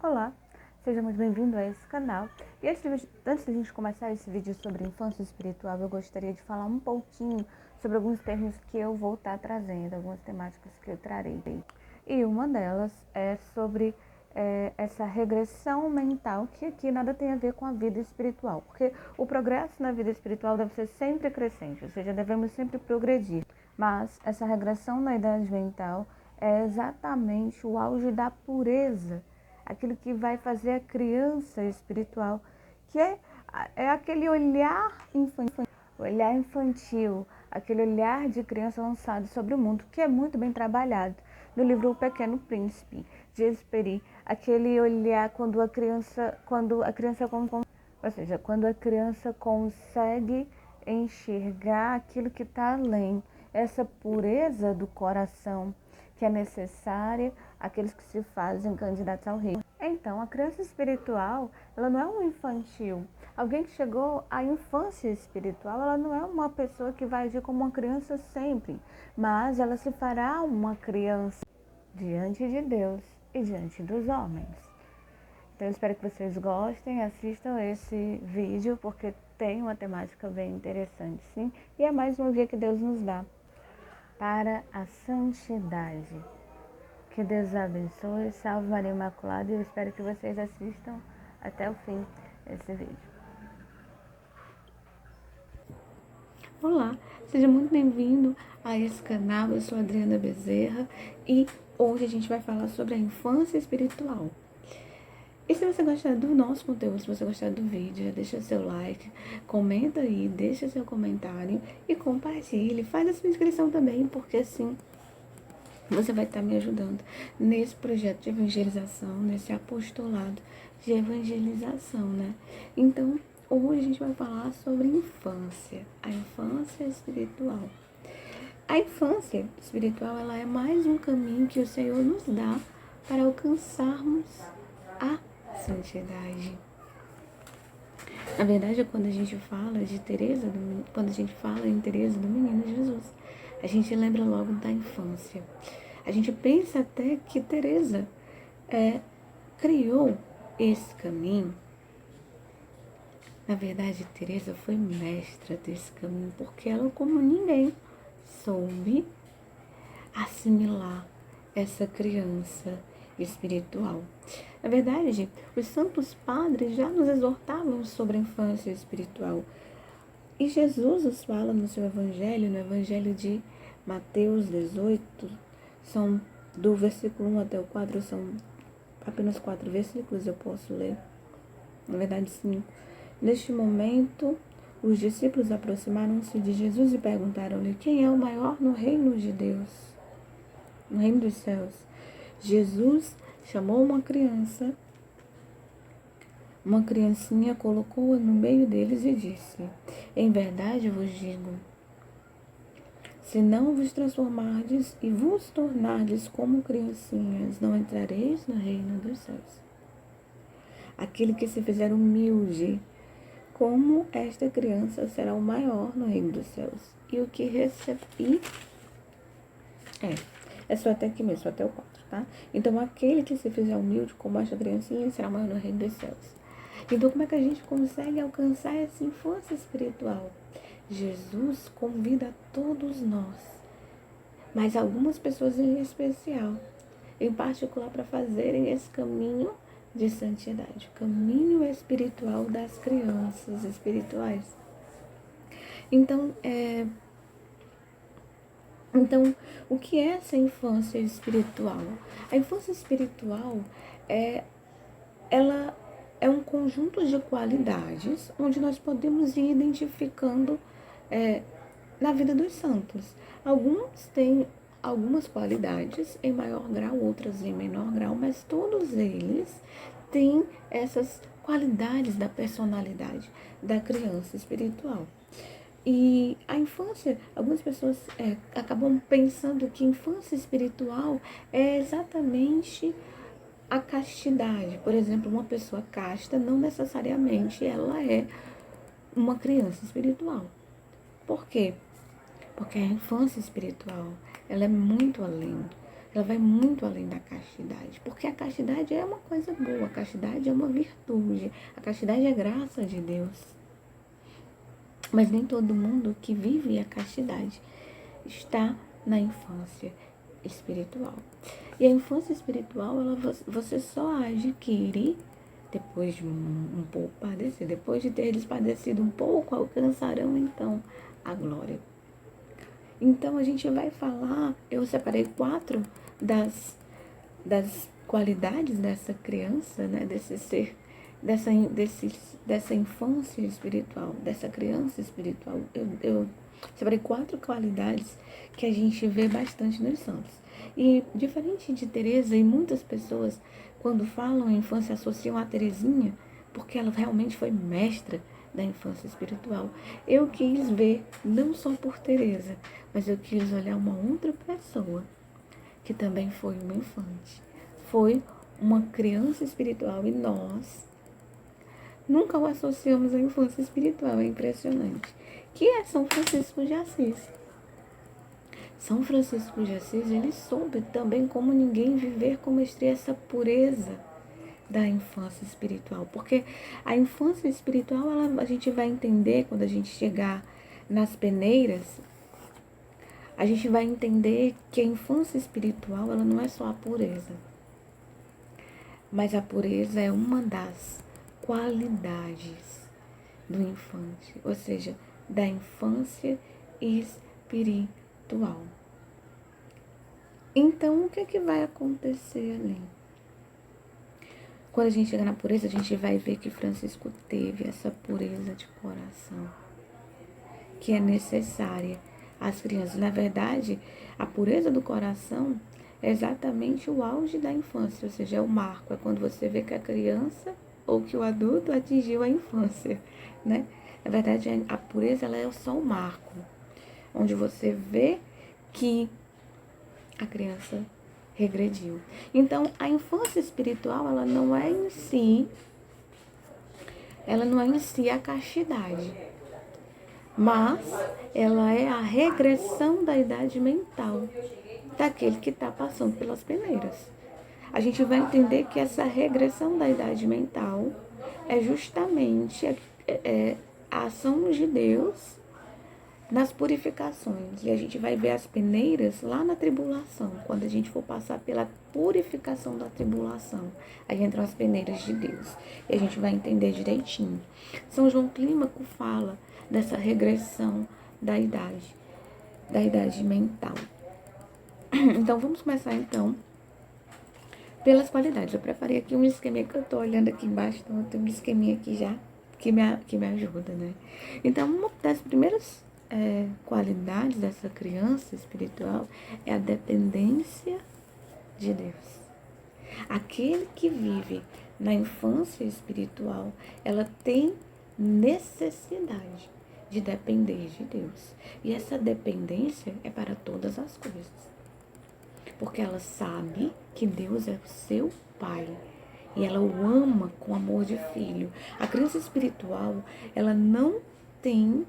Olá, seja muito bem-vindo a esse canal. E antes de a gente começar esse vídeo sobre infância espiritual, eu gostaria de falar um pouquinho sobre alguns termos que eu vou estar trazendo, algumas temáticas que eu trarei. E uma delas é sobre essa regressão mental, que aqui nada tem a ver com a vida espiritual, porque o progresso na vida espiritual deve ser sempre crescente, ou seja, devemos sempre progredir. Mas essa regressão na idade mental é exatamente o auge da pureza, aquilo que vai fazer a criança espiritual, que é aquele olhar infantil, aquele olhar de criança lançado sobre o mundo, que é muito bem trabalhado no livro O Pequeno Príncipe, de Exupéry, aquele olhar quando a criança consegue enxergar aquilo que está além, essa pureza do coração que é necessária àqueles que se fazem candidatos ao reino. Então, a criança espiritual, ela não é um infantil. Alguém que chegou à infância espiritual, ela não é uma pessoa que vai agir como uma criança sempre, mas ela se fará uma criança diante de Deus e diante dos homens. Então, eu espero que vocês gostem, assistam esse vídeo, porque tem uma temática bem interessante, sim, e é mais um dia que Deus nos dá para a santidade. Que Deus abençoe, salve Maria Imaculada, e eu espero que vocês assistam até o fim desse vídeo. Olá, seja muito bem-vindo a esse canal, eu sou Adriana Bezerra e hoje a gente vai falar sobre a infância espiritual. E se você gostar do nosso conteúdo, se você gostar do vídeo, deixa seu like, comenta aí, deixa seu comentário e compartilhe, faz a sua inscrição também, porque assim você vai estar me ajudando nesse projeto de evangelização, nesse apostolado de evangelização, né? Então, hoje a gente vai falar sobre infância, a infância espiritual. A infância espiritual, ela é mais um caminho que o Senhor nos dá para alcançarmos a santidade. Na verdade, quando a gente fala de Teresa, quando a gente fala em Teresa do Menino Jesus, a gente lembra logo da infância. A gente pensa até que Teresa criou esse caminho. Na verdade, Teresa foi mestra desse caminho, porque ela, como ninguém, soube assimilar essa criança espiritual. Na verdade, os santos padres já nos exortavam sobre a infância espiritual. E Jesus nos fala no seu evangelho, no evangelho de Mateus 18, são do versículo 1 até o 4, são apenas 4 versículos, eu posso ler. Na verdade, 5. Neste momento, os discípulos aproximaram-se de Jesus e perguntaram-lhe: quem é o maior no reino de Deus, no reino dos céus? Jesus chamou uma criancinha, colocou-a no meio deles e disse: em verdade vos digo, se não vos transformardes e vos tornardes como criancinhas, não entrareis no reino dos céus. Aquele que se fizer humilde como esta criança será o maior no reino dos céus. E o que recebi é só até aqui mesmo, só até o 4, tá? Então, aquele que se fizer humilde como esta criancinha será o maior no reino dos céus. Então, como é que a gente consegue alcançar essa infância espiritual? Jesus convida a todos nós, mas algumas pessoas em especial, em particular, para fazerem esse caminho de santidade, o caminho espiritual das crianças espirituais. Então, o que é essa infância espiritual? A infância espiritual ela é um conjunto de qualidades onde nós podemos ir identificando na vida dos santos. Alguns têm algumas qualidades em maior grau, outras em menor grau, mas todos eles têm essas qualidades da personalidade da criança espiritual. E a infância, algumas pessoas acabam pensando que infância espiritual é exatamente a castidade. Por exemplo, uma pessoa casta não necessariamente ela é uma criança espiritual. Por quê? Porque a infância espiritual, ela é muito além. ela vai muito além da castidade, porque a castidade é uma coisa boa, a castidade é uma virtude, a castidade é graça de Deus. Mas nem todo mundo que vive a castidade está na infância espiritual. E a infância espiritual, você só adquire depois de um pouco padecer, depois de ter padecido um pouco, alcançarão então a glória. Então a gente vai falar, eu separei 4 das qualidades dessa criança, né, desse ser, dessa infância espiritual, dessa criança espiritual. Eu separei 4 qualidades que a gente vê bastante nos santos. E diferente de Teresa e muitas pessoas, quando falam em infância, associam a Teresinha, porque ela realmente foi mestra da infância espiritual. Eu quis ver, não só por Teresa, mas eu quis olhar uma outra pessoa que também foi uma infante. Foi uma criança espiritual e nós nunca o associamos à infância espiritual, é impressionante. Que é São Francisco de Assis. São Francisco de Assis, ele soube também como ninguém viver com mestria essa pureza da infância espiritual. Porque a infância espiritual, a gente vai entender quando a gente chegar nas peneiras, a gente vai entender que a infância espiritual, ela não é só a pureza. Mas a pureza é uma das qualidades do infante, ou seja, da infância espiritual. Então, o que é que vai acontecer ali? Quando a gente chega na pureza, a gente vai ver que Francisco teve essa pureza de coração, que é necessária às crianças. Na verdade, a pureza do coração é exatamente o auge da infância, ou seja, é o marco, é quando você vê que a criança ou que o adulto atingiu a infância, né? Na verdade, a pureza ela é só o marco, onde você vê que a criança regrediu. Então, a infância espiritual, ela não é em si a castidade, mas ela é a regressão da idade mental daquele que está passando pelas peneiras. A gente vai entender que essa regressão da idade mental é justamente a ação de Deus nas purificações. E a gente vai ver as peneiras lá na tribulação, quando a gente for passar pela purificação da tribulação. Aí entram as peneiras de Deus. E a gente vai entender direitinho. São João Clímaco fala dessa regressão da idade mental. Então, vamos começar então pelas qualidades. Eu preparei aqui um esqueminha que eu tô olhando aqui embaixo, então eu tenho um esqueminha aqui já que me ajuda, né? Então, uma das primeiras qualidades dessa criança espiritual é a dependência de Deus. Aquele que vive na infância espiritual, ela tem necessidade de depender de Deus. E essa dependência é para todas as coisas. Porque ela sabe que Deus é o seu Pai. E ela o ama com amor de filho. A criança espiritual, ela não tem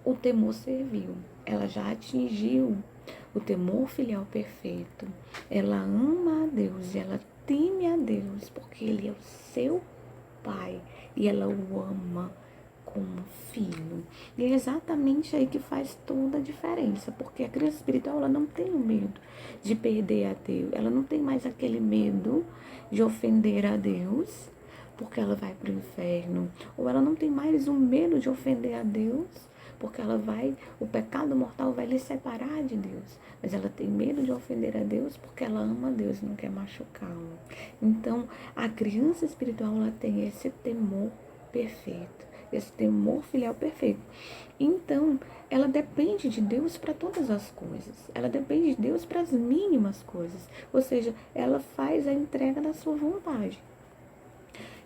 o temor servil. Ela já atingiu o temor filial perfeito. Ela ama a Deus e ela teme a Deus, porque Ele é o seu Pai. E ela o ama como filho. E é exatamente aí que faz toda a diferença, porque a criança espiritual, ela não tem o medo de perder a Deus, ela não tem mais aquele medo de ofender a Deus, porque ela vai para o inferno, ou ela não tem mais o medo de ofender a Deus, porque o pecado mortal vai lhe separar de Deus, mas ela tem medo de ofender a Deus porque ela ama a Deus e não quer machucá-lo. Então, a criança espiritual, ela tem esse temor perfeito, esse temor filial perfeito. Então, ela depende de Deus para todas as coisas. Ela depende de Deus para as mínimas coisas. Ou seja, ela faz a entrega da sua vontade.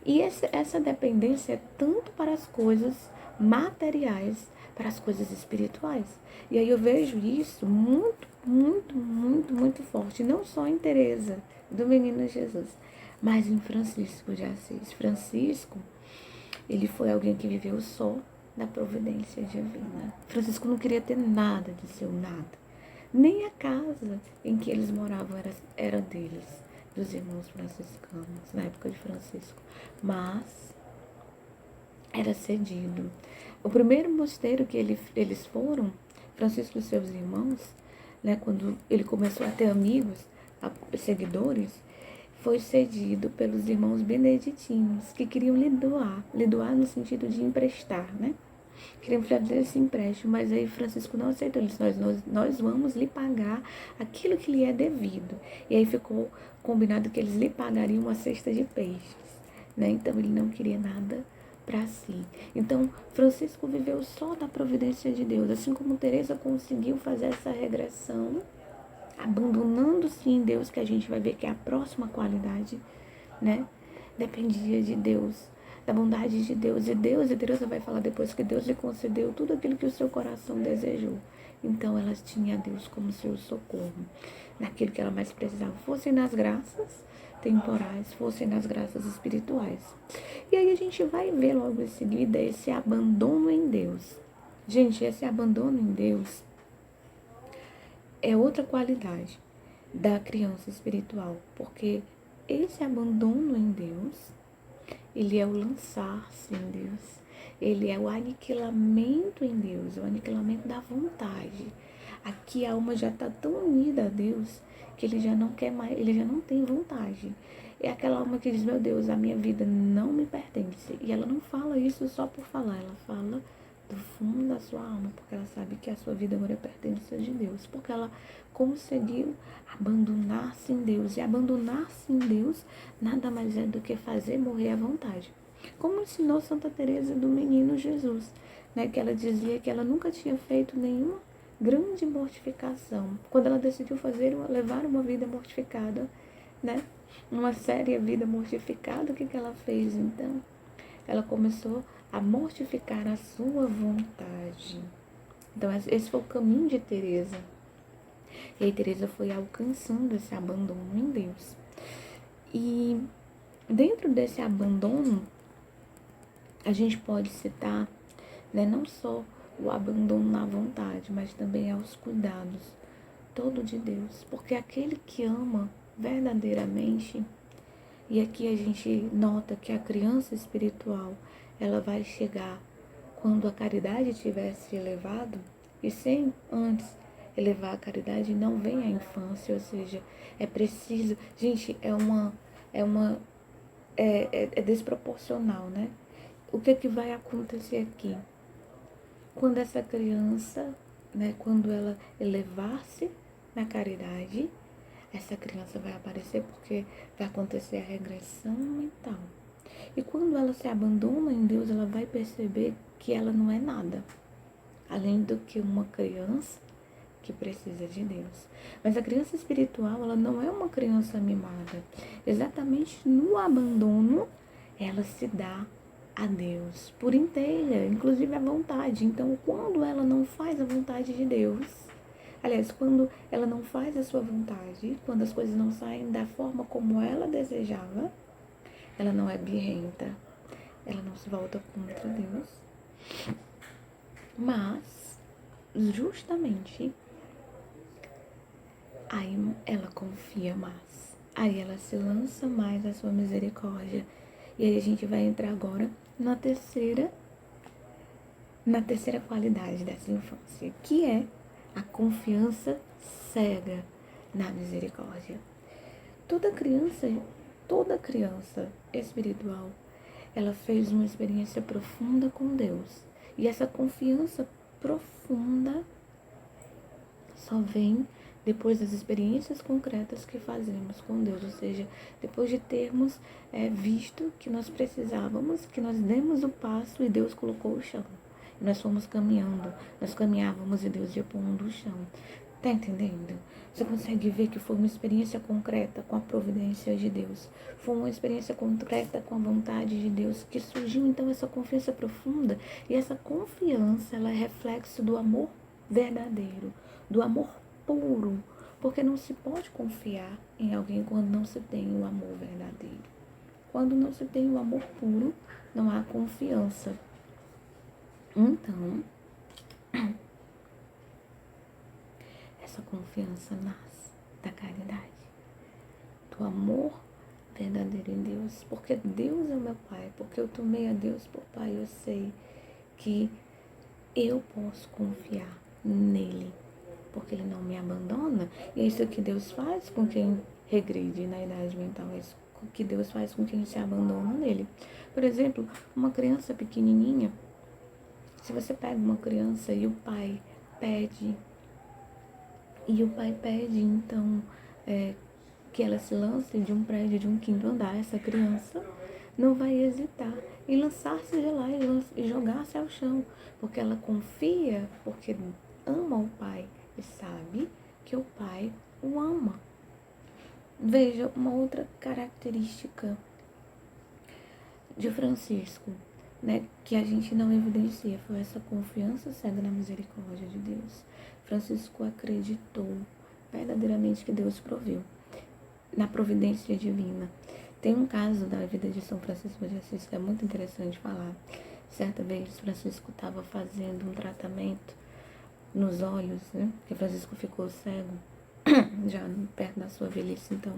E essa dependência é tanto para as coisas materiais, para as coisas espirituais. E aí eu vejo isso muito, muito, muito, muito forte. Não só em Teresa, do Menino Jesus, mas em Francisco de Assis. Francisco, ele foi alguém que viveu só da providência divina. Francisco não queria ter nada de seu nada. nem a casa em que eles moravam era deles, dos irmãos franciscanos, na época de Francisco, mas era cedido. O primeiro mosteiro que eles foram, Francisco e seus irmãos, né, quando ele começou a ter amigos, seguidores, foi cedido pelos irmãos beneditinos, que queriam lhe doar no sentido de emprestar, né? Queriam fazer esse empréstimo, mas aí Francisco não aceitou. Ele disse, nós vamos lhe pagar aquilo que lhe é devido. E aí ficou combinado que eles lhe pagariam uma cesta de peixes, né? Então ele não queria nada para si. Então Francisco viveu só da providência de Deus, assim como Teresa conseguiu fazer essa regressão, abandonando-se em Deus, que a gente vai ver que é a próxima qualidade, né? Dependia de Deus, da bondade de Deus. E Teresa vai falar depois que Deus lhe concedeu tudo aquilo que o seu coração desejou. Então ela tinha Deus como seu socorro, naquilo que ela mais precisava, fossem nas graças temporais, fossem nas graças espirituais. E aí a gente vai ver logo em seguida esse abandono em Deus. Gente, esse abandono em Deus é outra qualidade da criança espiritual, porque esse abandono em Deus, ele é o lançar-se em Deus, ele é o aniquilamento em Deus, o aniquilamento da vontade. Aqui a alma já está tão unida a Deus que ele já não quer mais, ele já não tem vontade. É aquela alma que diz, meu Deus, a minha vida não me pertence. E ela não fala isso só por falar, ela fala do fundo da sua alma, porque ela sabe que a sua vida agora pertence a de Deus, porque ela conseguiu abandonar-se em Deus. E abandonar-se em Deus nada mais é do que fazer morrer à vontade. Como ensinou Santa Teresa do Menino Jesus, né, que ela dizia que ela nunca tinha feito nenhuma grande mortificação. Quando ela decidiu levar uma vida mortificada, né, uma séria vida mortificada, o que ela fez então? Ela começou a mortificar a sua vontade. Então esse foi o caminho de Teresa. E aí Teresa foi alcançando esse abandono em Deus. E dentro desse abandono, a gente pode citar, né, não só o abandono na vontade, mas também aos cuidados, todo de Deus. Porque aquele que ama verdadeiramente, e aqui a gente nota que a criança espiritual, ela vai chegar quando a caridade tiver se elevado, e sem antes elevar a caridade, não vem a infância, ou seja, é preciso, gente, é desproporcional, né? O que vai acontecer aqui? Quando essa criança, né, quando ela elevar-se na caridade, essa criança vai aparecer porque vai acontecer a regressão mental. E quando ela se abandona em Deus, ela vai perceber que ela não é nada, além do que uma criança que precisa de Deus. Mas a criança espiritual, ela não é uma criança mimada. Exatamente no abandono, ela se dá a Deus por inteira, inclusive a vontade. Então, quando ela não faz a vontade de Deus, aliás, quando ela não faz a sua vontade, quando as coisas não saem da forma como ela desejava, ela não é birrenta, ela não se volta contra Deus, mas justamente aí ela confia mais, aí ela se lança mais à sua misericórdia. E aí a gente vai entrar agora na terceira qualidade dessa infância, que é a confiança cega na misericórdia. Toda criança espiritual, ela fez uma experiência profunda com Deus. E essa confiança profunda só vem depois das experiências concretas que fazemos com Deus, ou seja, depois de termos visto que nós precisávamos, que nós demos o passo e Deus colocou o chão. E nós fomos caminhando, nós caminhávamos e Deus ia pondo o chão. Tá entendendo? Você consegue ver que foi uma experiência concreta com a providência de Deus. Foi uma experiência concreta com a vontade de Deus que surgiu então essa confiança profunda. E essa confiança, ela é reflexo do amor verdadeiro, do amor puro. Porque não se pode confiar em alguém quando não se tem o amor verdadeiro. Quando não se tem o amor puro, não há confiança. Então, essa confiança nasce da caridade, do amor verdadeiro em Deus. Porque Deus é o meu Pai, porque eu tomei a Deus por Pai, eu sei que eu posso confiar nele, porque ele não me abandona. E é isso que Deus faz com quem regride na idade mental, é isso que Deus faz com quem se abandona nele. Por exemplo, uma criança pequenininha, se você pega uma criança e o pai pede, então que ela se lance de um prédio de um quinto andar, essa criança não vai hesitar em lançar-se de lá e jogar-se ao chão, porque ela confia, porque ama o pai e sabe que o pai o ama. Veja uma outra característica de Francisco, né, que a gente não evidencia, foi essa confiança cega na misericórdia de Deus. Francisco acreditou verdadeiramente que Deus proveu, na providência divina. Tem um caso da vida de São Francisco de Assis que é muito interessante falar. Certa vez, Francisco estava fazendo um tratamento nos olhos, né, porque Francisco ficou cego, já perto da sua velhice, então.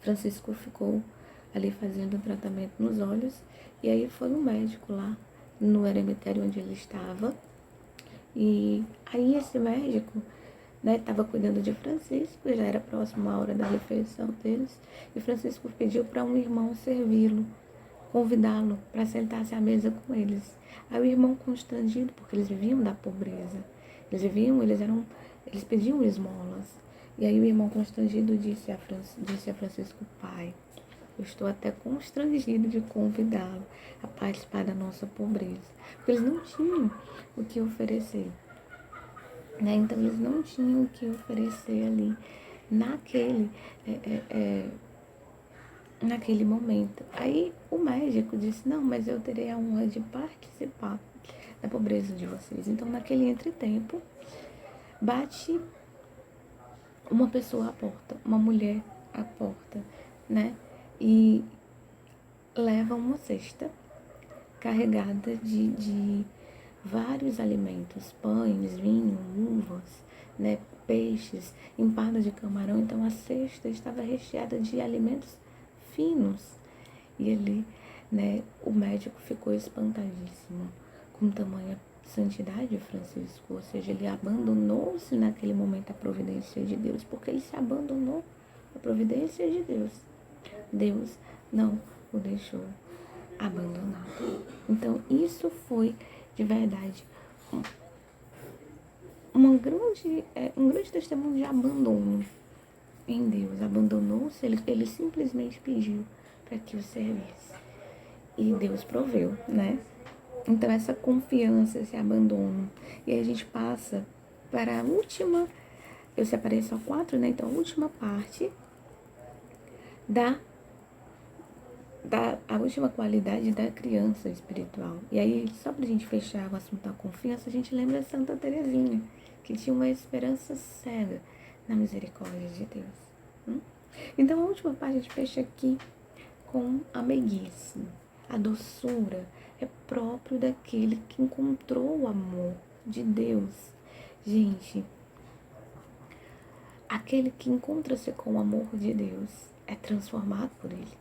Francisco ficou ali fazendo um tratamento nos olhos, e aí foi um médico lá no eremitério onde ele estava, e aí esse médico, né, estava cuidando de Francisco, já era próximo à hora da refeição deles, e Francisco pediu para um irmão servi-lo, convidá-lo para sentar-se à mesa com eles. Aí o irmão, constrangido, porque eles viviam da pobreza, eles pediam esmolas, e aí o irmão, constrangido, disse a Francisco: pai, eu estou até constrangido de convidá-lo a participar da nossa pobreza, porque eles não tinham o que oferecer, né? Então eles não tinham o que oferecer ali naquele momento. Aí o médico disse: não, mas eu terei a honra de participar da pobreza de vocês. Então, naquele entretempo, bate uma pessoa à porta, uma mulher à porta, né? E leva uma cesta carregada de vários alimentos, pães, vinho, uvas, né, peixes, empadas de camarão. Então a cesta estava recheada de alimentos finos. E ali, né, o médico ficou espantadíssimo com tamanha santidade de Francisco, ou seja, ele abandonou-se naquele momento à providência de Deus, porque ele se abandonou à providência de Deus. Deus não o deixou abandonado. Então, isso foi, de verdade, um grande testemunho de abandono em Deus. Abandonou-se, ele simplesmente pediu para que o servisse. E Deus proveu, né? Então, essa confiança, esse abandono. E aí a gente passa para a última, eu separei só 4, né? Então, a última parte a última qualidade da criança espiritual. E aí, só pra gente fechar o assunto da confiança, a gente lembra de Santa Teresinha, que tinha uma esperança cega na misericórdia de Deus. Então, a última parte a gente fecha aqui com a meiguice. A doçura é próprio daquele que encontrou o amor de Deus. Gente, aquele que encontra-se com o amor de Deus é transformado por ele.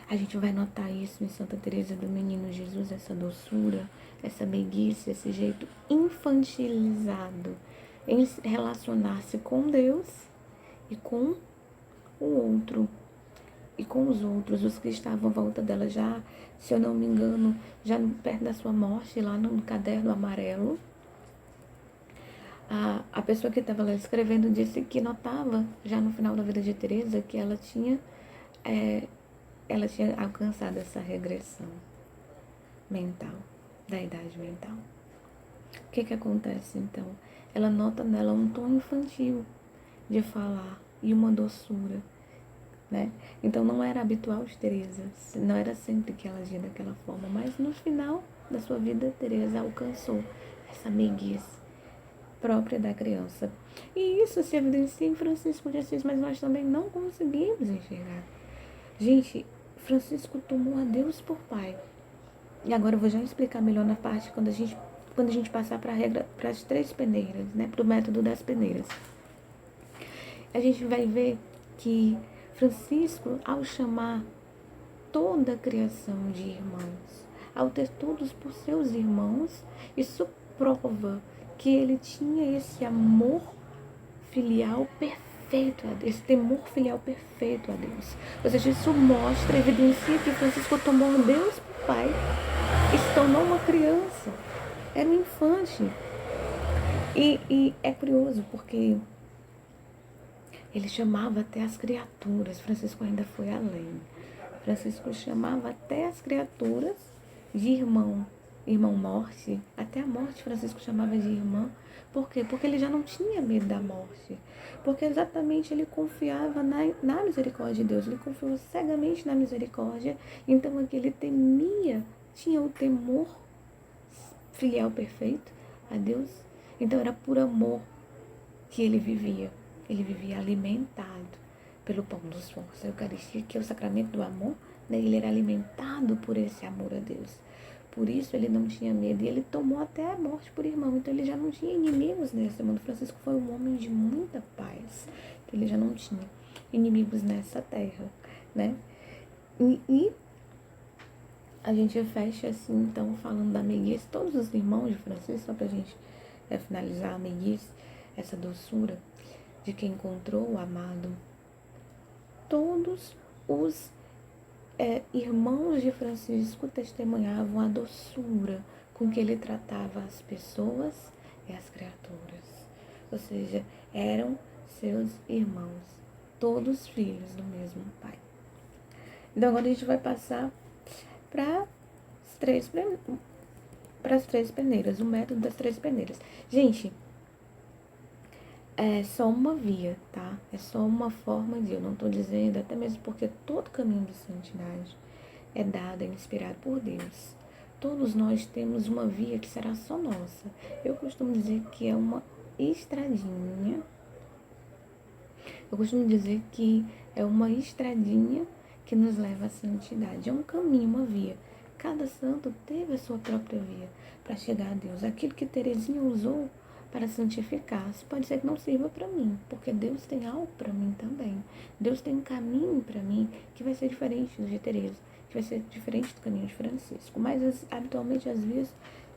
A gente vai notar isso em Santa Teresa do Menino Jesus, essa doçura, essa meiguice, esse jeito infantilizado em relacionar-se com Deus e com o outro, e com os outros, os que estavam à volta dela. Já, se eu não me engano, já perto da sua morte, lá no caderno amarelo, a pessoa que estava lá escrevendo disse que notava, já no final da vida de Teresa, que ela tinha alcançado essa regressão mental, da idade mental. O que acontece, então? Ela nota nela um tom infantil de falar e uma doçura, né? Então não era habitual de Teresa, não era sempre que ela agia daquela forma, mas no final da sua vida, Teresa alcançou essa meiguice própria da criança. E isso se evidencia em Francisco de Assis, mas nós também não conseguimos enxergar. Gente, Francisco tomou a Deus por pai. E agora eu vou já explicar melhor na parte quando a gente quando a gente passar para a regra, para as 3 peneiras, né? Para o método das peneiras. A gente vai ver que Francisco, ao chamar toda a criação de irmãos, ao ter todos por seus irmãos, isso prova que ele tinha esse amor filial perfeito a Deus, esse temor filial perfeito a Deus. Ou seja, isso mostra, evidencia que Francisco tomou Deus por pai e se tornou uma criança. Era um infante. E é curioso porque ele chamava até as criaturas. Francisco ainda foi além. Francisco chamava até as criaturas de irmão. Irmão morte. Até a morte Francisco chamava de irmã. Por quê? Porque ele já não tinha medo da morte. Porque exatamente ele confiava na misericórdia de Deus. Ele confiou cegamente na misericórdia. Então aqui ele temia, tinha o temor filial perfeito a Deus. Então era por amor que ele vivia. Ele vivia alimentado pelo pão dos fortes, a Eucaristia, que é o sacramento do amor, né? Ele era alimentado por esse amor a Deus. Por isso ele não tinha medo e ele tomou até a morte por irmão. Então ele já não tinha inimigos nesse mundo. Francisco foi um homem de muita paz. Então ele já não tinha inimigos nessa terra, né? E a gente fecha assim, então, falando da meiguice. Todos os irmãos de Francisco, só pra gente finalizar a meiguice, essa doçura de quem encontrou o amado. Todos os irmãos de Francisco testemunhavam a doçura com que ele tratava as pessoas e as criaturas. Ou seja, eram seus irmãos, todos filhos do mesmo pai. Então agora a gente vai passar para as 3 peneiras, o método das 3 peneiras. Gente, é só uma via, tá? É só uma forma de, eu não estou dizendo, até mesmo porque todo caminho de santidade é dado, é inspirado por Deus. Todos nós temos uma via que será só nossa. Eu costumo dizer que é uma estradinha. Eu costumo dizer que é uma estradinha que nos leva à santidade. É um caminho, uma via. Cada santo teve a sua própria via para chegar a Deus. Aquilo que Teresinha usou para santificar-se, pode ser que não sirva para mim, porque Deus tem algo para mim também. Deus tem um caminho para mim que vai ser diferente do de Teresa, que vai ser diferente do caminho de Francisco. Mas habitualmente as vias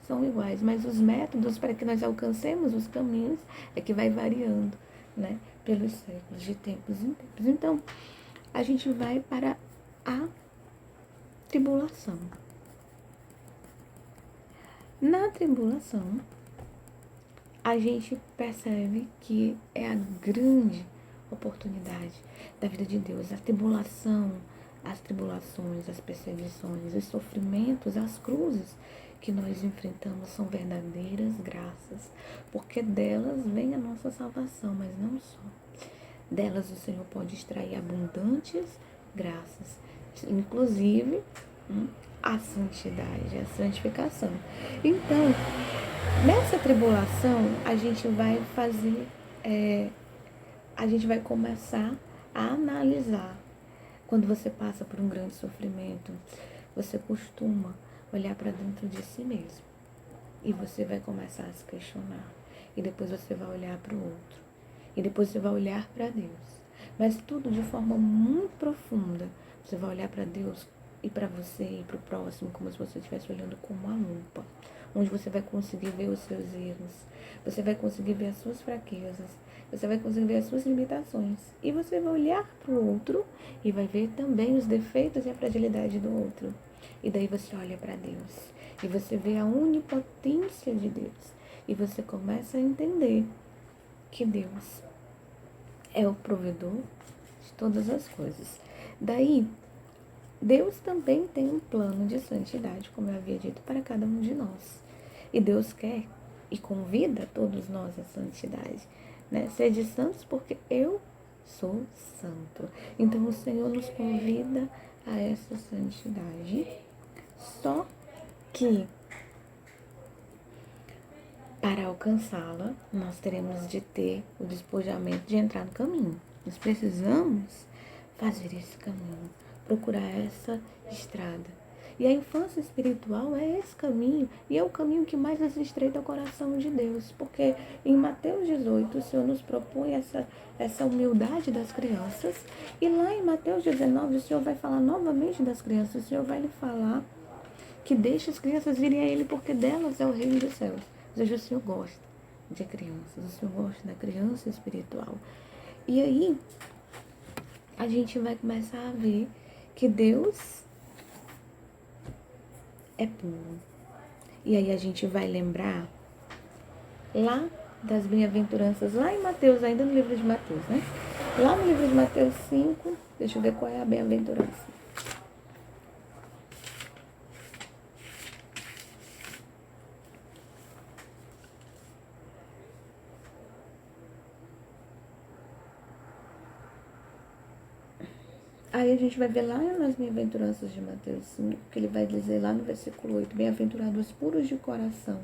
são iguais, mas os métodos para que nós alcancemos os caminhos é que vai variando, né, pelos séculos, de tempos em tempos. Então, a gente vai para a tribulação. Na tribulação, a gente percebe que é a grande oportunidade da vida de Deus. A tribulação, as tribulações, as perseguições, os sofrimentos, as cruzes que nós enfrentamos são verdadeiras graças, porque delas vem a nossa salvação, mas não só. Delas o Senhor pode extrair abundantes graças, inclusive a santidade, a santificação. Então, nessa tribulação, a gente vai a gente vai começar a analisar. Quando você passa por um grande sofrimento, você costuma olhar para dentro de si mesmo. E você vai começar a se questionar. E depois você vai olhar para o outro. E depois você vai olhar para Deus. Mas tudo de forma muito profunda. Você vai olhar para Deus e para você e para o próximo, como se você estivesse olhando com uma lupa, onde você vai conseguir ver os seus erros, você vai conseguir ver as suas fraquezas, você vai conseguir ver as suas limitações, e você vai olhar para o outro e vai ver também os defeitos e a fragilidade do outro. E daí você olha para Deus e você vê a onipotência de Deus e você começa a entender que Deus é o provedor de todas as coisas. Daí, Deus também tem um plano de santidade, como eu havia dito, para cada um de nós. E Deus quer e convida todos nós à santidade, né? Sede santos porque eu sou santo. Então o Senhor nos convida a essa santidade. Só que para alcançá-la, nós teremos de ter o despojamento de entrar no caminho. Nós precisamos fazer esse caminho, procurar essa estrada. E a infância espiritual é esse caminho, e é o caminho que mais nos estreita ao coração de Deus, porque em Mateus 18 o Senhor nos propõe essa humildade das crianças, e lá em Mateus 19 o Senhor vai falar novamente das crianças, o Senhor vai lhe falar que deixe as crianças virem a Ele, porque delas é o reino dos céus. Ou seja, o Senhor gosta de crianças, o Senhor gosta da criança espiritual. E aí, a gente vai começar a ver que Deus é puro. E aí a gente vai lembrar lá das bem-aventuranças, lá em Mateus, ainda no livro de Mateus, né? Lá no livro de Mateus 5, deixa eu ver qual é a bem-aventurança. Aí a gente vai ver lá nas bem-aventuranças de Mateus 5, que ele vai dizer lá no versículo 8, bem-aventurados os puros de coração,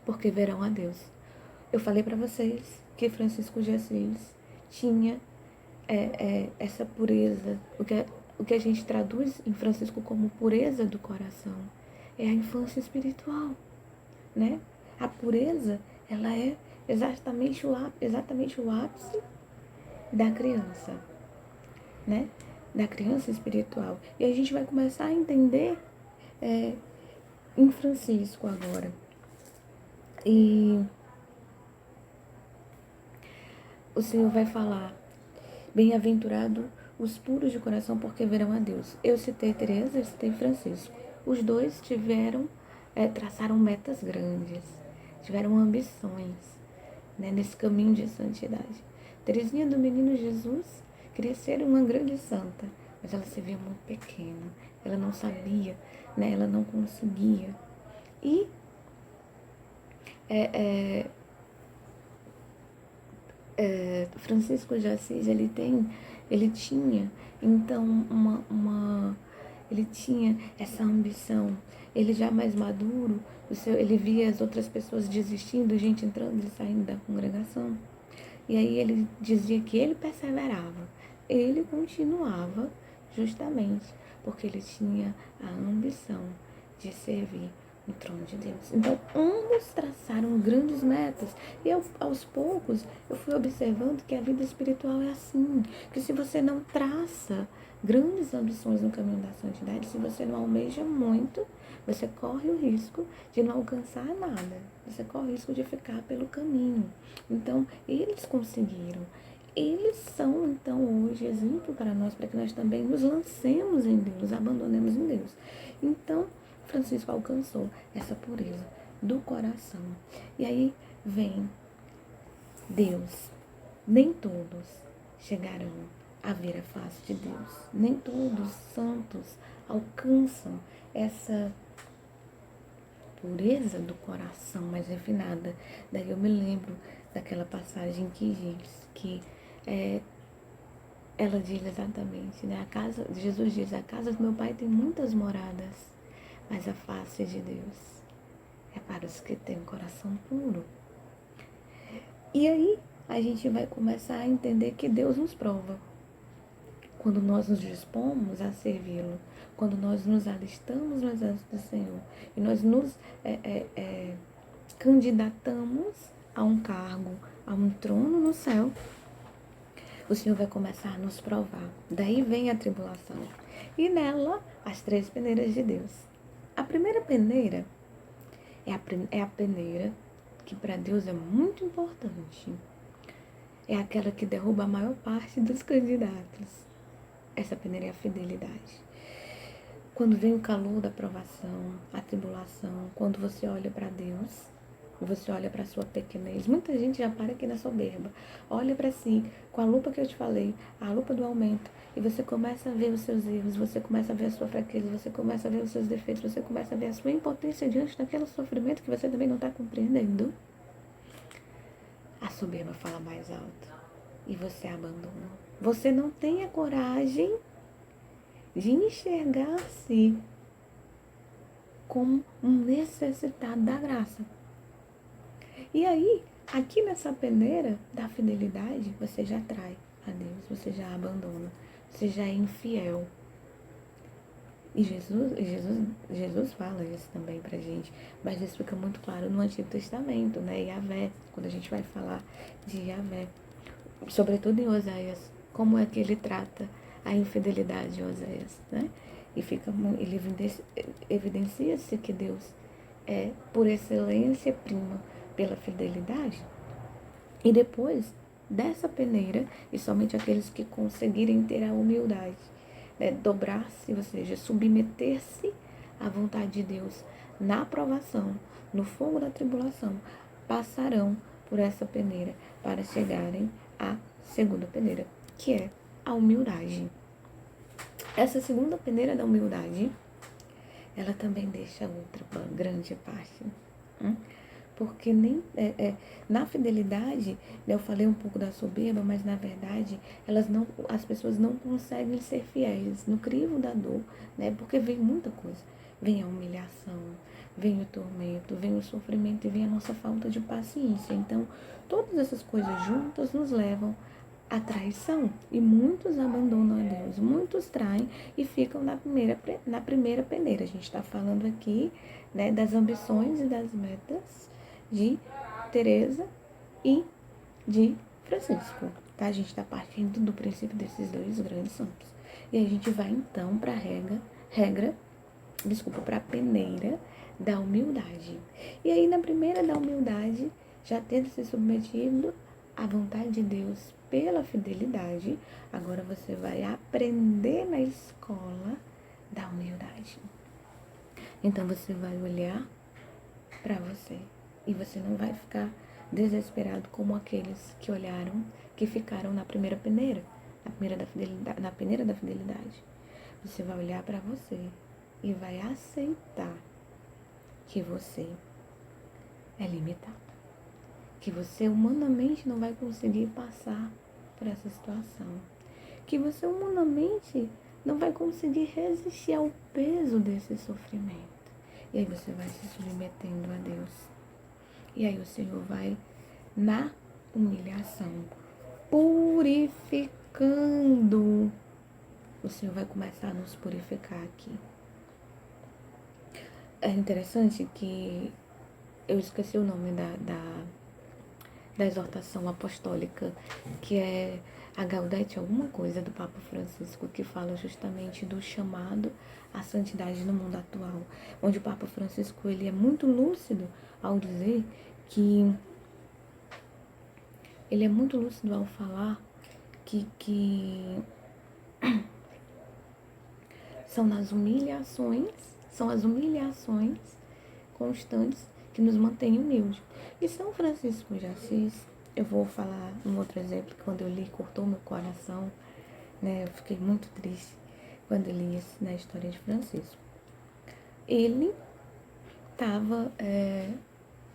porque verão a Deus. Eu falei para vocês que Francisco de Assis tinha essa pureza, o que a gente traduz em Francisco como pureza do coração, é a infância espiritual, né? A pureza, ela é exatamente o ápice da criança, né? Da criança espiritual. E a gente vai começar a entender em Francisco agora. E o Senhor vai falar, bem-aventurado os puros de coração, porque verão a Deus. Eu citei Teresa, eu citei Francisco. Os dois traçaram metas grandes, tiveram ambições, né, nesse caminho de santidade. Teresinha do Menino Jesus queria ser uma grande santa, mas ela se via muito pequena, ela não sabia, né, ela não conseguia. E Francisco de Assis, ele tinha então ele tinha essa ambição. Ele já mais maduro, ele via as outras pessoas desistindo, gente entrando e saindo da congregação. E aí ele dizia que ele perseverava, ele continuava justamente porque ele tinha a ambição de servir no trono de Deus. Então, ambos traçaram grandes metas. E aos poucos, eu fui observando que a vida espiritual é assim. Que se você não traça grandes ambições no caminho da santidade, se você não almeja muito, você corre o risco de não alcançar nada. Você corre o risco de ficar pelo caminho. Então, eles conseguiram. Eles são, então, hoje exemplo para nós, para que nós também nos lancemos em Deus, nos abandonemos em Deus. Então, Francisco alcançou essa pureza do coração. E aí vem Deus. Nem todos chegarão a ver a face de Deus. Nem todos os santos alcançam essa pureza do coração mais refinada. Daí eu me lembro daquela passagem que diz que ela diz exatamente, né? Jesus diz, a casa do meu pai tem muitas moradas, mas a face de Deus é para os que têm um coração puro. E aí a gente vai começar a entender que Deus nos prova. Quando nós nos dispomos a servi-lo, quando nós nos alistamos no exército do Senhor e nós nos candidatamos a um cargo, a um trono no céu, o Senhor vai começar a nos provar. Daí vem a tribulação. E nela, as 3 peneiras de Deus. A primeira peneira é a peneira que para Deus é muito importante. É aquela que derruba a maior parte dos candidatos. Essa peneira é a fidelidade. Quando vem o calor da provação, a tribulação, quando você olha para Deus, você olha para a sua pequenez. Muita gente já para aqui na soberba. Olha para si, com a lupa que eu te falei, a lupa do aumento, e você começa a ver os seus erros, você começa a ver a sua fraqueza, você começa a ver os seus defeitos, você começa a ver a sua impotência diante daquele sofrimento que você também não está compreendendo. A soberba fala mais alto e você abandona. Você não tem a coragem de enxergar-se como um necessitado da graça. E aí, aqui nessa peneira da fidelidade, você já trai a Deus, você já abandona, você já é infiel. E Jesus fala isso também pra gente, mas isso fica muito claro no Antigo Testamento, né? Yahvé, quando a gente vai falar de Yahvé, sobretudo em Oséias, como é que ele trata a infidelidade em Oséias, né? E ele evidencia-se que Deus é, por excelência, prima pela fidelidade. E depois dessa peneira, e somente aqueles que conseguirem ter a humildade, né, dobrar-se, ou seja, submeter-se à vontade de Deus na provação, no fogo da tribulação, passarão por essa peneira para chegarem à segunda peneira, que é a humildade. Essa segunda peneira da humildade, ela também deixa outra grande parte. Porque nem na fidelidade, né, eu falei um pouco da soberba, mas na verdade as pessoas não conseguem ser fiéis no crivo da dor, né? Porque vem muita coisa, vem a humilhação, vem o tormento, vem o sofrimento e vem a nossa falta de paciência. Então, todas essas coisas juntas nos levam à traição e muitos abandonam a Deus, muitos traem e ficam na primeira peneira. A gente está falando aqui, né, das ambições e das metas de Teresa e de Francisco, tá? A gente está partindo do princípio desses dois grandes santos. E aí a gente vai então para para a peneira da humildade. E aí na primeira da humildade, já tendo se submetido à vontade de Deus pela fidelidade, agora você vai aprender na escola da humildade. Então você vai olhar para você. E você não vai ficar desesperado como aqueles que olharam, que ficaram na primeira peneira, na peneira da fidelidade. Você vai olhar para você e vai aceitar que você é limitado, que você humanamente não vai conseguir passar por essa situação, que você humanamente não vai conseguir resistir ao peso desse sofrimento. E aí você vai se submetendo a Deus. E aí o Senhor vai, na humilhação, purificando. O Senhor vai começar a nos purificar aqui. É interessante que eu esqueci o nome da exortação apostólica, que é a Gaudete alguma coisa do Papa Francisco, que fala justamente do chamado à santidade no mundo atual, onde o Papa Francisco ele é muito lúcido ao dizer que ele é muito lúcido ao falar que são as humilhações constantes que nos mantêm humildes. E São Francisco de Assis, eu vou falar um outro exemplo que quando eu li cortou meu coração, né? Eu fiquei muito triste quando eu li isso na história de Francisco. Ele estava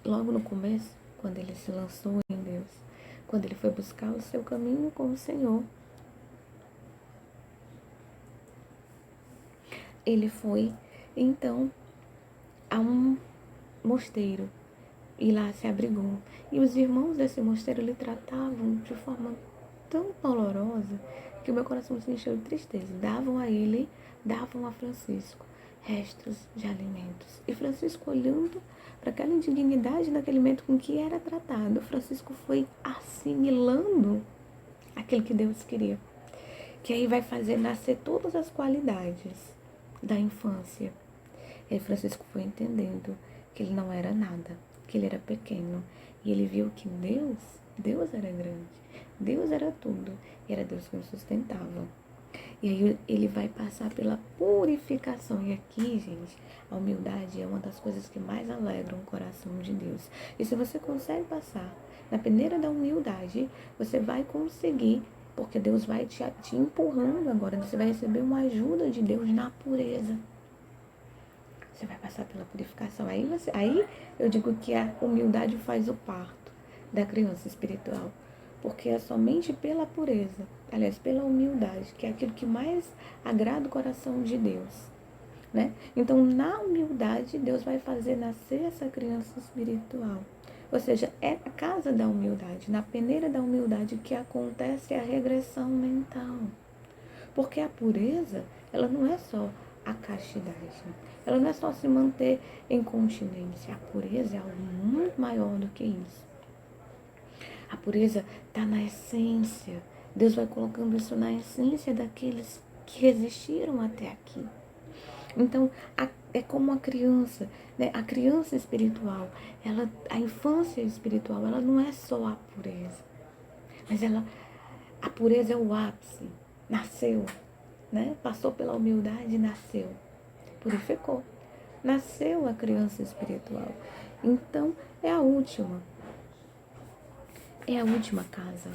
logo no começo, quando ele se lançou em Deus, quando ele foi buscar o seu caminho com o Senhor, ele foi então a um mosteiro e lá se abrigou. E os irmãos desse mosteiro lhe tratavam de forma tão dolorosa que o meu coração se encheu de tristeza. Davam a Francisco restos de alimentos. E Francisco, olhando para aquela indignidade daquele alimento com que era tratado, Francisco foi assimilando aquilo que Deus queria. Que aí vai fazer nascer todas as qualidades da infância. E aí Francisco foi entendendo que ele não era nada, que ele era pequeno. E ele viu que Deus era grande, Deus era tudo. E era Deus que o sustentava. E aí ele vai passar pela purificação. E aqui, gente, a humildade é uma das coisas que mais alegram o coração de Deus. E se você consegue passar na peneira da humildade, você vai conseguir, porque Deus vai te empurrando agora. Você vai receber uma ajuda de Deus na pureza. Você vai passar pela purificação. Aí eu digo que a humildade faz o parto da criança espiritual. Porque é somente pela pureza, aliás, pela humildade, que é aquilo que mais agrada o coração de Deus, né? Então, na humildade, Deus vai fazer nascer essa criança espiritual. Ou seja, é a casa da humildade, na peneira da humildade que acontece a regressão mental. Porque a pureza, ela não é só a castidade. Ela não é só se manter em continência. A pureza é algo muito maior do que isso. A pureza está na essência. Deus vai colocando isso na essência daqueles que resistiram até aqui. Então, é como a criança, né? A criança espiritual, a infância espiritual, ela não é só a pureza, mas a pureza é o ápice. Nasceu, né? Passou pela humildade e nasceu. Purificou. Nasceu a criança espiritual. Então, é a última. É a última casa.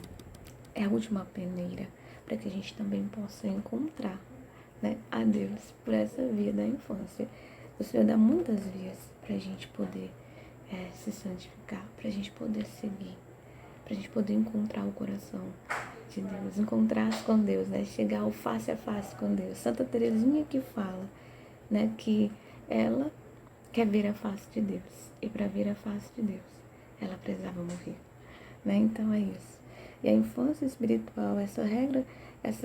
É a última peneira. Para que a gente também possa encontrar, né, a Deus por essa via da infância. O Senhor dá muitas vias para a gente poder se santificar, para a gente poder seguir, para a gente poder encontrar o coração de Deus, encontrar-se com Deus, né, chegar ao face a face com Deus. Santa Teresinha que fala, né, que ela quer ver a face de Deus, e para ver a face de Deus, ela precisava morrer, né? Então é isso. E a infância espiritual, essa regra,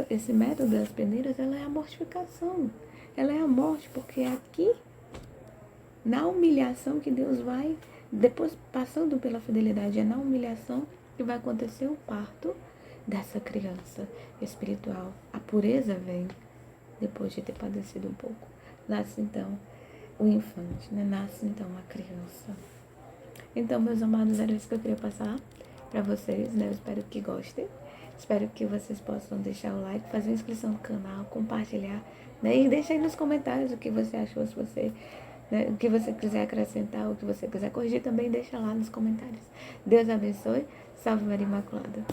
esse método das peneiras, ela é a mortificação. Ela é a morte, porque é aqui, na humilhação, que Deus vai, depois passando pela fidelidade, é na humilhação que vai acontecer o parto dessa criança espiritual. A pureza vem depois de ter padecido um pouco. Nasce então o infante, né? Nasce então a criança. Então, meus amados, era isso que eu queria passar para vocês, né? Eu espero que gostem. Espero que vocês possam deixar o like, fazer inscrição no canal, compartilhar, né? E deixa aí nos comentários o que você achou, se você, né, o que você quiser acrescentar, o que você quiser corrigir, também deixa lá nos comentários. Deus abençoe. Salve Maria Imaculada.